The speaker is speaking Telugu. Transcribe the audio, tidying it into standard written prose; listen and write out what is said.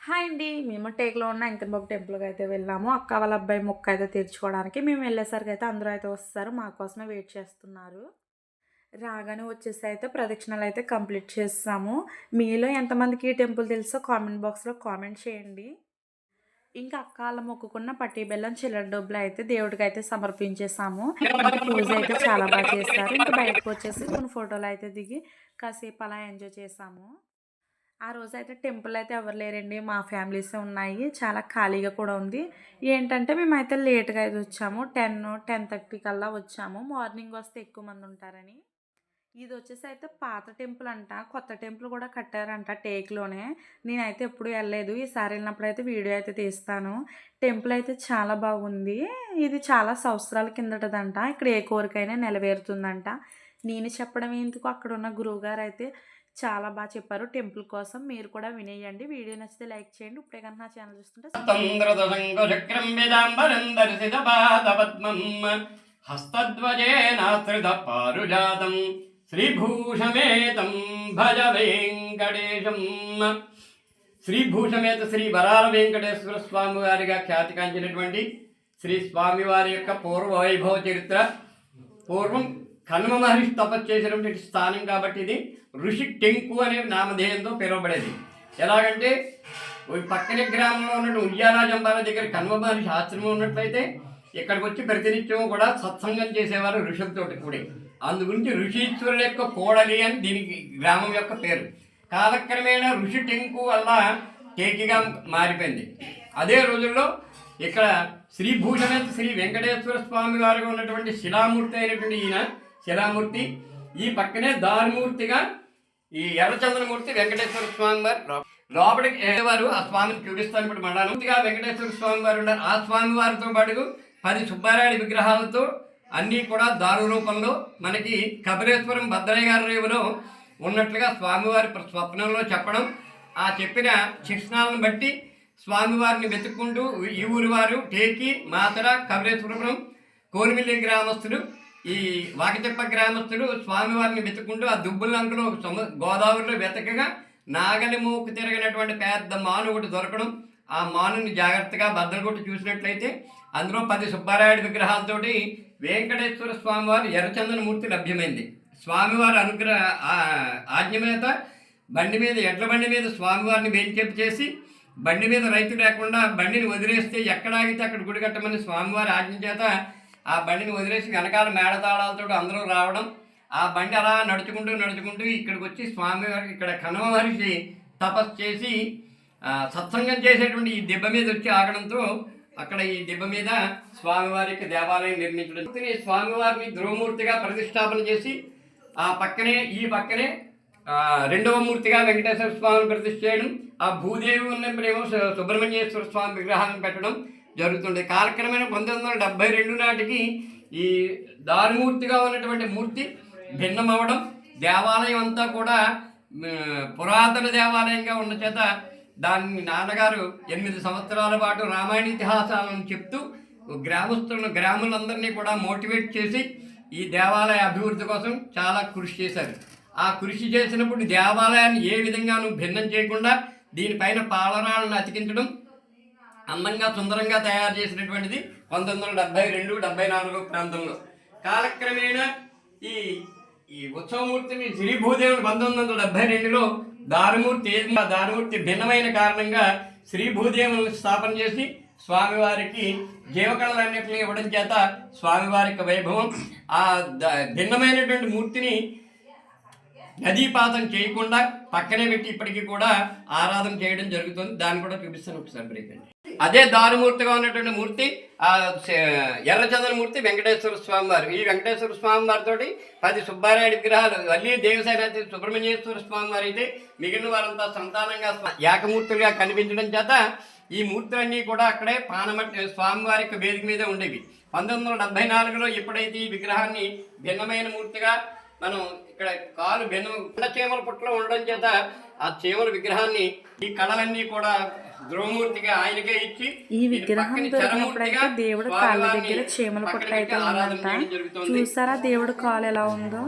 హాయ్ అండి. మేము టేక్‌లో ఉన్న వెంకన్నబాబు టెంపుల్‌కి అయితే వెళ్ళాము. అక్క వాళ్ళ అబ్బాయి మొక్కు అయితే తీర్చుకోవడానికి. మేము వెళ్ళేసరికి అయితే అందరూ అయితే వస్తారు. మా కోసమే వెయిట్ చేస్తున్నారు. రాగానే వచ్చేసి అయితే ప్రదక్షిణలు అయితే కంప్లీట్ చేసేసాము. మీలో ఎంతమందికి ఈ టెంపుల్ తెలుసో కామెంట్ బాక్స్‌లో కామెంట్ చేయండి. ఇంకా అక్క ఆళ్ళ మొక్కుకున్న పట్టి బెల్లం, చిల్లర డబ్బులు అయితే దేవుడికైతే సమర్పించేసాము. ఇంకా పూజ అయితే చాలా చేశారు. ఇంకా బయటకొచ్చేసి కొన్ని ఫోటోలు అయితే దిగి కాసేపు అలా ఎంజాయ్ చేశాము. ఆ రోజైతే టెంపుల్ అయితే ఎవరు లేరండి. మా ఫ్యామిలీసే ఉన్నాయి. చాలా ఖాళీగా కూడా ఉంది. ఏంటంటే మేమైతే లేట్‌గా అయితే వచ్చాము. 10:30 కల్లా వచ్చాము. మార్నింగ్ వస్తే ఎక్కువ మంది ఉంటారని. ఇదొచ్చేసి అయితే పాత టెంపుల్ అంట. కొత్త టెంపుల్ కూడా కట్టారంట టేక్‌లోనే. నేనైతే ఎప్పుడు ఎళ్ళలేదు. ఈసారి ఎళ్ళినప్పుడైతే వీడియో అయితే తీస్తాను. టెంపుల్ అయితే చాలా బాగుంది. ఇది చాలా సంవత్సరాల కిందటదంట. ఇక్కడ ఏ కోరికైనా నెరవేరుతుందంట. నేను చెప్పడం ఎందుకు అక్కడున్న గురువుగారైతే చాలా చెప్పారు టెంపుల్ కోసం. మీరు కూడా వినేయండి. వీడియో నచ్చితే లైక్ చేయండి. ఇప్పుడే కనుక నా ఛానల్ చూస్తుంటే చక్రం వేదాంబరం దర్శిత పాదపద్మం హస్తధ్వజేనాశ్రిత పారుజాతం శ్రీభూషమేతం భజ వెంకటేశం. శ్రీభూషమేత శ్రీ వరాల వెంకటేశ్వర స్వామి వారిగా ఖ్యాతికాంచినటువంటి శ్రీ స్వామివారి యొక్క పూర్వ వైభవ చరిత్ర. పూర్వం కన్వ మహర్షి తపస్సు చేసినటువంటి స్థానం కాబట్టి ఇది ఋషి టెంకు అనే నామధేయంతో పిలువబడేది. ఎలాగంటే పక్కనే గ్రామంలో ఉన్న ఉయ్యాల జంబాల దగ్గర కన్వ మహర్షి ఆశ్రమం ఉన్నట్లయితే ఇక్కడికి వచ్చి ప్రతినిత్యం కూడా సత్సంగం చేసేవారు ఋషులతోటి కూడి. అందు గురించి ఋషీశ్వరుల యొక్క కోడలి అని దీనికి గ్రామం యొక్క పేరు. కాలక్రమేణా ఋషి టెంకు వల్ల టేకిగా మారిపోయింది. అదే రోజుల్లో ఇక్కడ శ్రీభూషణేత్ శ్రీ వెంకటేశ్వర స్వామి వారిగా ఉన్నటువంటి శిలామూర్తి అయినటువంటి ఈయన శిలామూర్తి. ఈ పక్కనే దారిమూర్తిగా ఈ ఎర్రచంద్రమూర్తి వెంకటేశ్వర స్వామి వారు లోపలికి వారు ఆ స్వామిని చూపిస్తాను. ఇప్పుడు మండలంగా వెంకటేశ్వర స్వామి వారు ఉన్నారు. ఆ స్వామి వారితో పాటు 10 సుబ్బారాయుడి విగ్రహాలతో అన్నీ కూడా దారు రూపంలో మనకి కపిలేశ్వరం భద్రయ్య గారి రేవులో ఉన్నట్లుగా స్వామివారి స్వప్నంలో చెప్పడం, ఆ చెప్పిన శిక్షణాలను బట్టి స్వామివారిని వెతుక్కుంటూ ఈ ఊరి వారు టేకి, మాతర, కపిలేశ్వరం, కోరిమిల్లి గ్రామస్తులు, ఈ వాకిచెప్ప గ్రామస్తులు స్వామివారిని వెతుక్కుంటూ ఆ దుబ్బులంకలో గోదావరిలో వెతకగా నాగలి మూకు తిరగినటువంటి పెద్ద మాను ఒకటి దొరకడం, ఆ మానుని జాగ్రత్తగా బద్దలుకొట్టి చూసినట్లయితే అందులో 10 సుబ్బారాయుడు విగ్రహాలతోటి వెంకటేశ్వర స్వామివారి ఎర్రచందనమూర్తి లభ్యమైంది. స్వామివారి అనుగ్రహ ఆజ్ఞ మీద బండి మీద ఎడ్ల బండి మీద స్వామివారిని వేంచేపు చేసి బండి మీద రైతు లేకుండా బండిని వదిలేస్తే ఎక్కడాగితే అక్కడ గుడి కట్టమని స్వామివారి ఆజ్ఞ చేత ఆ బండిని వదిలేసి వెనకాల మేడతాళాలతో అందరూ రావడం, ఆ బండి అలా నడుచుకుంటూ ఇక్కడికి వచ్చి స్వామివారికి ఇక్కడ కన్వ మహర్షి తపస్సు చేసి సత్సంగం చేసేటువంటి ఈ దిబ్బ మీద వచ్చి ఆగడంతో అక్కడ ఈ దిబ్బ మీద స్వామివారికి దేవాలయం నిర్మించడం, స్వామివారిని ధ్రువమూర్తిగా ప్రతిష్టాపన చేసి ఆ పక్కనే ఈ పక్కనే రెండవ మూర్తిగా వెంకటేశ్వర స్వామిని ప్రతిష్ఠ చేయడం, ఆ భూదేవి ఉన్నప్పుడేమో సుబ్రహ్మణ్యేశ్వర స్వామి విగ్రహాలను పెట్టడం జరుగుతుంది. కాలక్రమేణా 1972 నాటికి ఈ దారుమూర్తిగా ఉన్నటువంటి మూర్తి భిన్నమవడం, దేవాలయం అంతా కూడా పురాతన దేవాలయంగా ఉన్న చేత దాన్ని నాన్నగారు 8 సంవత్సరాల పాటు రామాయణ ఇతిహాసాలను చెప్తూ గ్రాములందరినీ కూడా మోటివేట్ చేసి ఈ దేవాలయ అభివృద్ధి కోసం చాలా కృషి చేశారు. ఆ కృషి చేసినప్పుడు దేవాలయాన్ని ఏ విధంగానూ భిన్నం చేయకుండా దీనిపైన పాలరాలను అతికించడం, అందంగా సుందరంగా తయారు చేసినటువంటిది 1972-74 ప్రాంతంలో. కాలక్రమేణా ఈ ఉత్సవమూర్తిని శ్రీభూదేవుని 1972లో దారుమూర్తి భిన్నమైన కారణంగా శ్రీభూదేవుని స్థాపన చేసి స్వామివారికి జీవకళలన్నింటినీ ఇవ్వడం చేత స్వామివారికి వైభవం. ఆ భిన్నమైనటువంటి మూర్తిని నదీపాతం చేయకుండా పక్కనే పెట్టి ఇప్పటికీ కూడా ఆరాధన చేయడం జరుగుతుంది. దాన్ని కూడా చూపిస్తాను ఒకసారి బ్రేక్ అండి. అదే దారుమూర్తిగా ఉన్నటువంటి మూర్తి ఆ ఎర్రచంద్రమూర్తి వెంకటేశ్వర స్వామి వారు. ఈ వెంకటేశ్వర స్వామి వారితో 10 సుబ్బారాయుడు విగ్రహాలు, వల్లి దేవసేన సుబ్రహ్మణ్యేశ్వర స్వామి వారు అయితే మిగిలిన వారంతా సంతానంగా ఏకమూర్తులుగా కనిపించడం చేత ఈ మూర్తులన్నీ కూడా అక్కడే పానమట్టి స్వామివారి వేదిక మీద ఉండేవి. 1974లో ఎప్పుడైతే ఈ విగ్రహాన్ని భిన్నమైన మూర్తిగా మనం ఇక్కడ కాలు భిన్న చీమల పుట్టలో ఉండడం చేత ఆ చీమల విగ్రహాన్ని ఈ కళలన్నీ కూడా ధ్రువమూర్తిగా ఆయనకే ఇచ్చి ఈ విగ్రహం దొరికినప్పుడైతే దేవుడు కాళ్ళ దగ్గర చీమల పుట్ట అయితే ఉందంట. చూసారా దేవుడు కాలు ఎలా ఉందో.